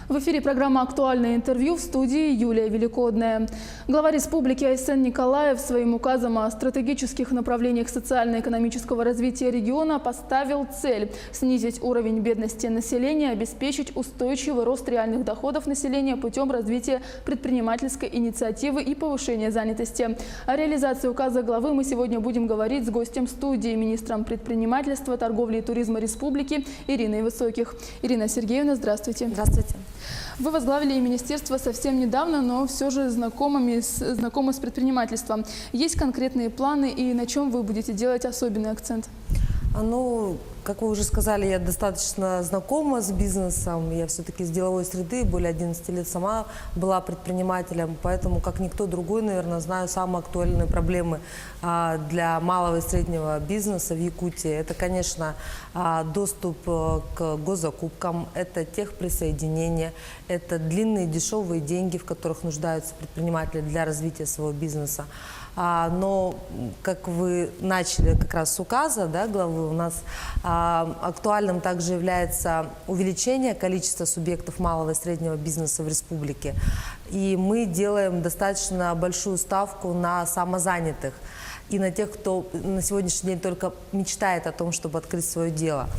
В эфире программа «Актуальное интервью», в студии Юлия Великодная. Глава республики Айсен Николаев своим указом о стратегических направлениях социально-экономического развития региона поставил цель снизить уровень бедности населения, обеспечить устойчивый рост реальных доходов населения путем развития предпринимательской инициативы и повышения занятости. О реализации указа главы мы сегодня будем говорить с гостем студии, министром предпринимательства, торговли и туризма республики Ириной Высоких. Ирина Сергеевна, здравствуйте. Здравствуйте. Вы возглавили министерство совсем недавно, но все же знакомы с предпринимательством. Есть конкретные планы и на чем вы будете делать особенный акцент? Ну, как вы уже сказали, я достаточно знакома с бизнесом. Я все-таки из деловой среды, более 11 лет сама была предпринимателем. Поэтому, как никто другой, наверное, знаю самые актуальные проблемы для малого и среднего бизнеса в Якутии. Это, конечно, доступ к госзакупкам, это техприсоединение, это длинные дешевые деньги, в которых нуждаются предприниматели для развития своего бизнеса. Но, как вы начали как раз с указа, да, главы, у нас актуальным также является увеличение количества субъектов малого и среднего бизнеса в республике. И мы делаем достаточно большую ставку на самозанятых и на тех, кто на сегодняшний день только мечтает о том, чтобы открыть свое дело.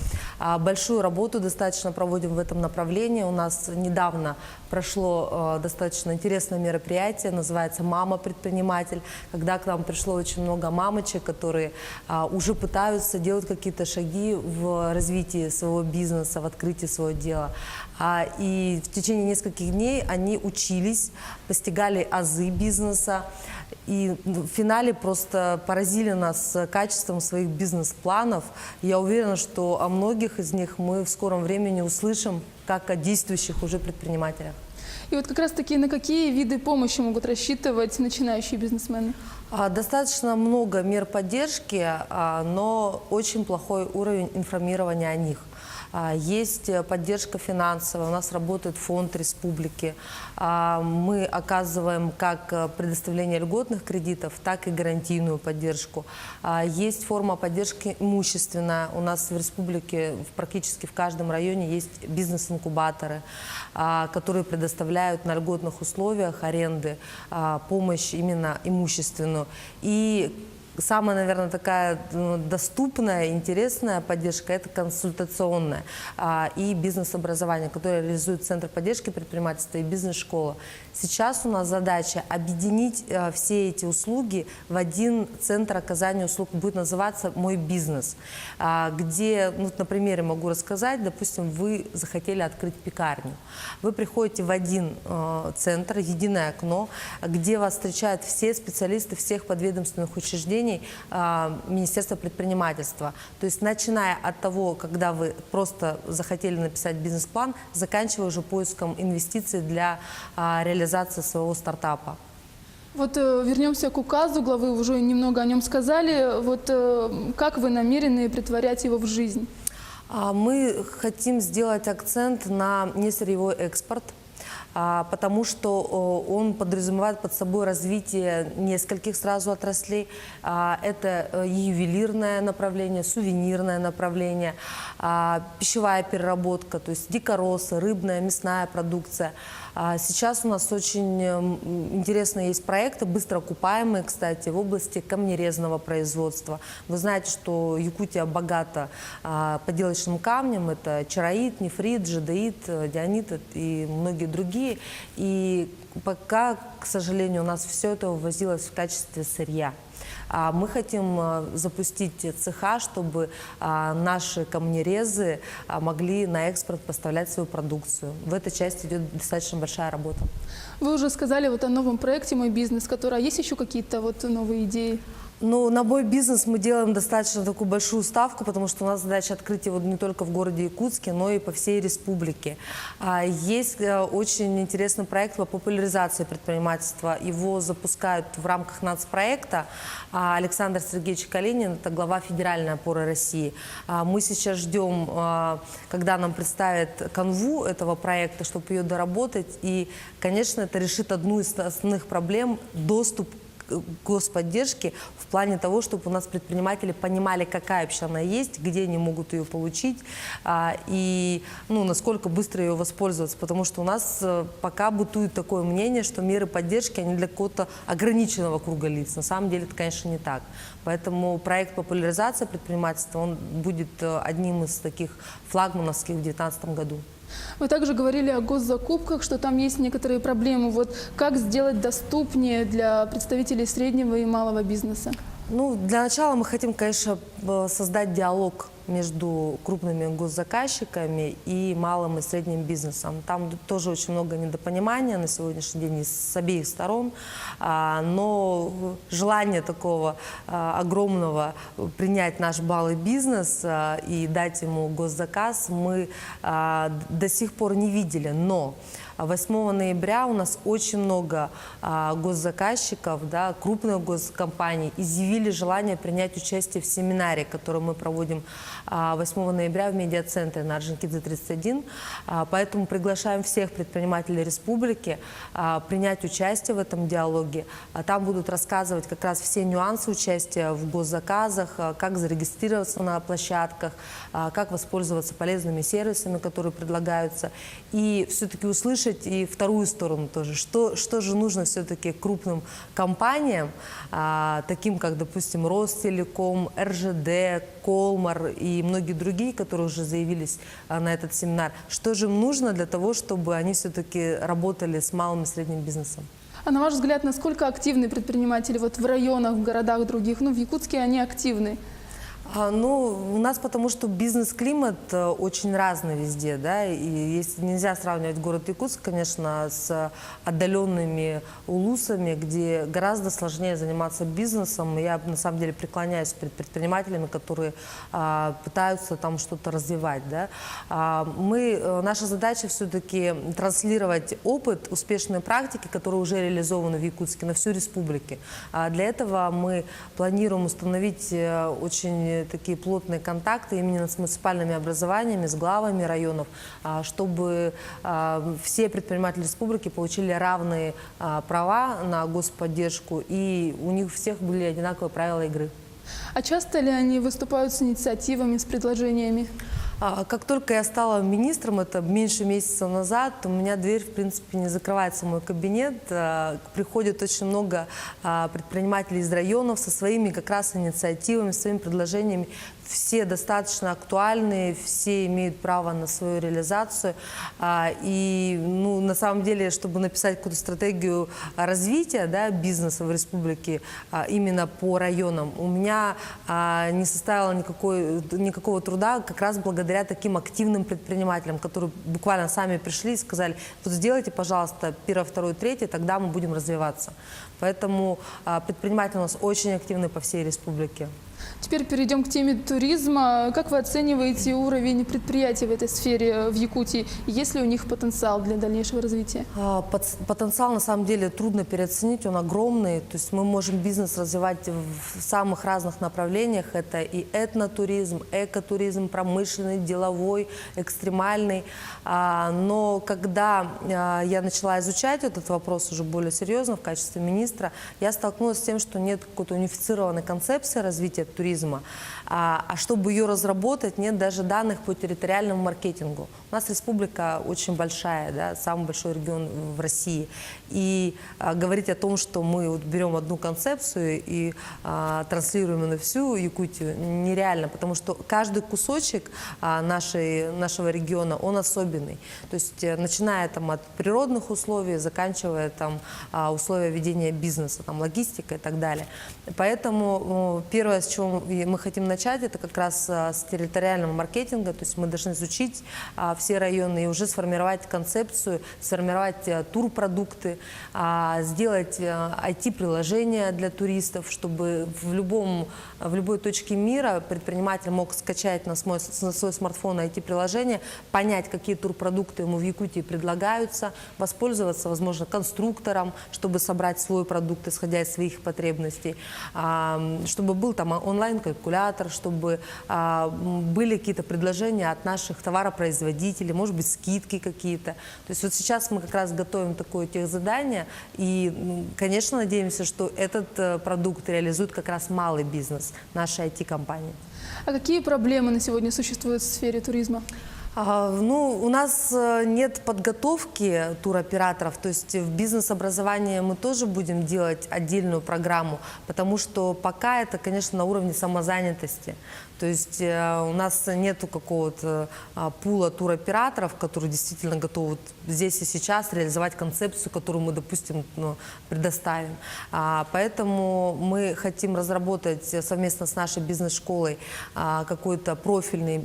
Большую работу достаточно проводим в этом направлении. У нас недавно прошло достаточно интересное мероприятие, называется «Мама-предприниматель», когда к нам пришло очень много мамочек, которые уже пытаются делать какие-то шаги в развитии своего бизнеса, в открытии своего дела. И в течение нескольких дней они учились, постигали азы бизнеса, и в финале просто поразили нас качеством своих бизнес-планов. Я уверена, что о многих из них мы в скором времени услышим, как о действующих уже предпринимателях. И вот как раз-таки на какие виды помощи могут рассчитывать начинающие бизнесмены? Достаточно много мер поддержки, но очень плохой уровень информирования о них. Есть поддержка финансовая, у нас работает фонд республики. Мы оказываем как предоставление льготных кредитов, так и гарантийную поддержку. Есть форма поддержки имущественная. У нас в республике практически в каждом районе есть бизнес-инкубаторы, которые предоставляют на льготных условиях аренды помощь именно имущественную. И самая, наверное, такая доступная, интересная поддержка – это консультационная и бизнес-образование, которое реализует Центр поддержки предпринимательства и бизнес-школа. Сейчас у нас задача объединить все эти услуги в один центр оказания услуг, будет называться «Мой бизнес», где, на примере могу рассказать, допустим, вы захотели открыть пекарню. Вы приходите в один центр, единое окно, где вас встречают все специалисты всех подведомственных учреждений Министерства предпринимательства. То есть, начиная от того, когда вы просто захотели написать бизнес-план, заканчивая уже поиском инвестиций для реализации своего стартапа. Вот вернемся к указу главы, уже немного о нем сказали. Вот как вы намерены претворять его в жизнь? Мы хотим сделать акцент на несырьевой экспорт, потому что он подразумевает под собой развитие нескольких сразу отраслей. Это ювелирное направление, сувенирное направление, пищевая переработка, то есть дикоросы, рыбная, мясная продукция. Сейчас у нас очень интересные есть проекты, быстро окупаемые, кстати, в области камнерезного производства. Вы знаете, что Якутия богата поделочным камнем. Это чароит, нефрит, жадеит, дионит и многие другие. И пока, к сожалению, у нас все это ввозилось в качестве сырья. Мы хотим запустить цеха, чтобы наши камнерезы могли на экспорт поставлять свою продукцию. В этой части идет достаточно большая работа. Вы уже сказали вот о новом проекте «Мой бизнес», который... Есть еще какие-то вот новые идеи? Ну, на мой бизнес мы делаем достаточно такую большую ставку, потому что у нас задача открыть его не только в городе Якутске, но и по всей республике. Есть очень интересный проект по популяризации предпринимательства. Его запускают в рамках нацпроекта. Александр Сергеевич Калинин, это глава федеральной опоры России. Мы сейчас ждем, когда нам представят канву этого проекта, чтобы ее доработать. И, конечно, это решит одну из основных проблем – доступ господдержки в плане того, чтобы у нас предприниматели понимали, какая вообще она есть, где они могут ее получить и насколько быстро ее воспользоваться. Потому что у нас пока бытует такое мнение, что меры поддержки, они для какого-то ограниченного круга лиц. На самом деле это, конечно, не так. Поэтому проект популяризации предпринимательства, он будет одним из таких флагмановских в 2019 году. Вы также говорили о госзакупках, что там есть некоторые проблемы. Вот как сделать доступнее для представителей среднего и малого бизнеса? Для начала мы хотим, конечно, создать диалог между крупными госзаказчиками и малым и средним бизнесом. Там тоже очень много недопонимания на сегодняшний день с обеих сторон, но желание такого огромного принять наш малый бизнес и дать ему госзаказ мы до сих пор не видели. Но 8 ноября у нас очень много госзаказчиков, крупных госкомпаний изъявили желание принять участие в семинаре, который мы проводим 8 ноября в медиацентре на Орджоникидзе 31. Поэтому приглашаем всех предпринимателей республики принять участие в этом диалоге. Там будут рассказывать как раз все нюансы участия в госзаказах, как зарегистрироваться на площадках, как воспользоваться полезными сервисами, которые предлагаются. И все-таки услышать и вторую сторону тоже. Что же нужно все-таки крупным компаниям, таким как, допустим, Ростелеком, РЖД, Колмар и многие другие, которые уже заявились на этот семинар. Что же им нужно для того, чтобы они все-таки работали с малым и средним бизнесом? А на ваш взгляд, насколько активны предприниматели в районах, в городах других? В Якутске они активны. У нас потому что бизнес-климат очень разный везде, и если нельзя сравнивать город Якутск, конечно, с отдаленными улусами, где гораздо сложнее заниматься бизнесом. Я на самом деле преклоняюсь перед предпринимателями, которые пытаются там что-то развивать, Наша задача все-таки транслировать опыт, успешные практики, которые уже реализованы в Якутске, на всю республику. Для этого мы планируем установить очень такие плотные контакты именно с муниципальными образованиями, с главами районов, чтобы все предприниматели республики получили равные права на господдержку и у них всех были одинаковые правила игры. А часто ли они выступают с инициативами, с предложениями? Как только я стала министром, это меньше месяца назад, у меня дверь, в принципе, не закрывается в мой кабинет. Приходит очень много предпринимателей из районов со своими как раз инициативами, своими предложениями. Все достаточно актуальные, все имеют право на свою реализацию. И на самом деле, чтобы написать какую-то стратегию развития бизнеса в республике именно по районам, у меня не составило никакого труда как раз благодаря таким активным предпринимателям, которые буквально сами пришли и сказали: вот сделайте, пожалуйста, 1, 2, 3, тогда мы будем развиваться. Поэтому предприниматели у нас очень активны по всей республике. Теперь перейдем к теме туризма. Как вы оцениваете уровень предприятий в этой сфере в Якутии? Есть ли у них потенциал для дальнейшего развития? Потенциал на самом деле трудно переоценить, он огромный. То есть мы можем бизнес развивать в самых разных направлениях. Это и этнотуризм, экотуризм, промышленный, деловой, экстремальный. Но когда я начала изучать этот вопрос уже более серьезно в качестве министра, я столкнулась с тем, что нет какой-то унифицированной концепции развития туризма. А чтобы ее разработать, нет даже данных по территориальному маркетингу. У нас республика очень большая, самый большой регион в России. И говорить о том, что мы берем одну концепцию и транслируем ее на всю Якутию, нереально, потому что каждый кусочек нашего региона, он особенный. То есть начиная от природных условий, заканчивая условия ведения бизнеса, логистика и так далее. Поэтому первое, с чего мы хотим начать, это как раз с территориального маркетинга. То есть мы должны изучить все районы и уже сформировать концепцию, сформировать турпродукты, сделать IT-приложение для туристов, чтобы в любой точке мира предприниматель мог скачать на свой смартфон IT-приложение, понять, какие турпродукты ему в Якутии предлагаются, воспользоваться, возможно, конструктором, чтобы собрать свой продукт, исходя из своих потребностей, чтобы был онлайн-калькулятор, чтобы были какие-то предложения от наших товаропроизводителей, путеводители, может быть, скидки какие-то. То есть вот сейчас мы как раз готовим такое техзадание и, конечно, надеемся, что этот продукт реализует как раз малый бизнес нашей IT-компании. А какие проблемы на сегодня существуют в сфере туризма? У нас нет подготовки туроператоров, то есть в бизнес-образовании мы тоже будем делать отдельную программу, потому что пока это, конечно, на уровне самозанятости. То есть у нас нету какого-то пула туроператоров, которые действительно готовы вот здесь и сейчас реализовать концепцию, которую мы, допустим, предоставим. Поэтому мы хотим разработать совместно с нашей бизнес-школой какой-то профильный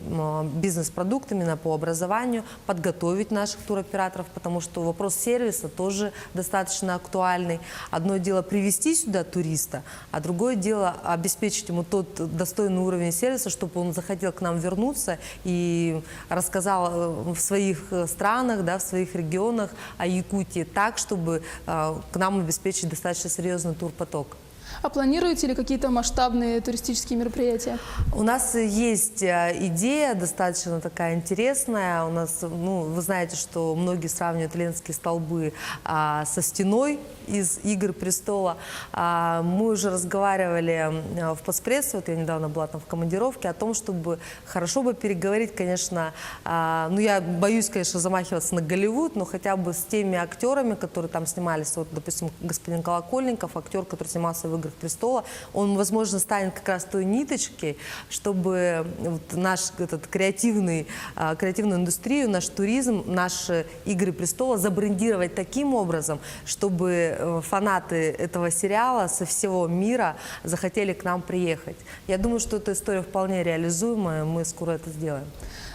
бизнес-продукт именно по образованию, подготовить наших туроператоров, потому что вопрос сервиса тоже достаточно актуальный. Одно дело привести сюда туриста, а другое дело обеспечить ему тот достойный уровень сервиса, чтобы он захотел к нам вернуться и рассказал в своих странах, да, в своих регионах о Якутии так, чтобы к нам обеспечить достаточно серьезный турпоток. А планируете ли какие-то масштабные туристические мероприятия? У нас есть идея достаточно такая интересная. У нас, вы знаете, что многие сравнивают Ленские столбы со стеной из «Игр престола». Мы уже разговаривали в постпрессе, вот я недавно была там в командировке, о том, чтобы хорошо бы переговорить, конечно, я боюсь, конечно, замахиваться на Голливуд, но хотя бы с теми актерами, которые там снимались, вот, допустим, господин Колокольников, актер, который снимался в «Играх престола», он, возможно, станет как раз той ниточкой, чтобы вот наш этот креативную индустрию, наш туризм, наши «Игры престола» забрендировать таким образом, чтобы фанаты этого сериала со всего мира захотели к нам приехать. Я думаю, что эта история вполне реализуемая, мы скоро это сделаем.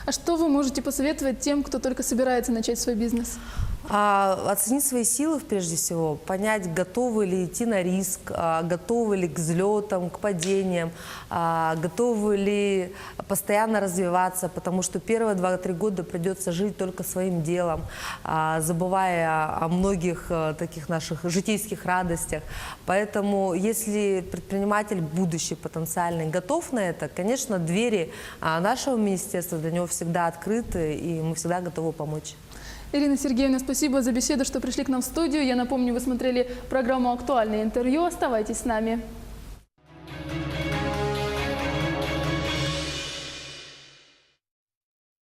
А что вы можете посоветовать тем, кто только собирается начать свой бизнес? Оценить свои силы прежде всего, понять, готовы ли идти на риск, готовы ли к взлетам, к падениям, готовы ли постоянно развиваться, потому что первые 2-3 года придется жить только своим делом, забывая о многих таких наших житейских радостях. Поэтому если предприниматель будущий, потенциальный, готов на это, конечно, двери нашего министерства для него всегда открыты, и мы всегда готовы помочь. Ирина Сергеевна, спасибо за беседу, что пришли к нам в студию. Я напомню, вы смотрели программу «Актуальное интервью». Оставайтесь с нами.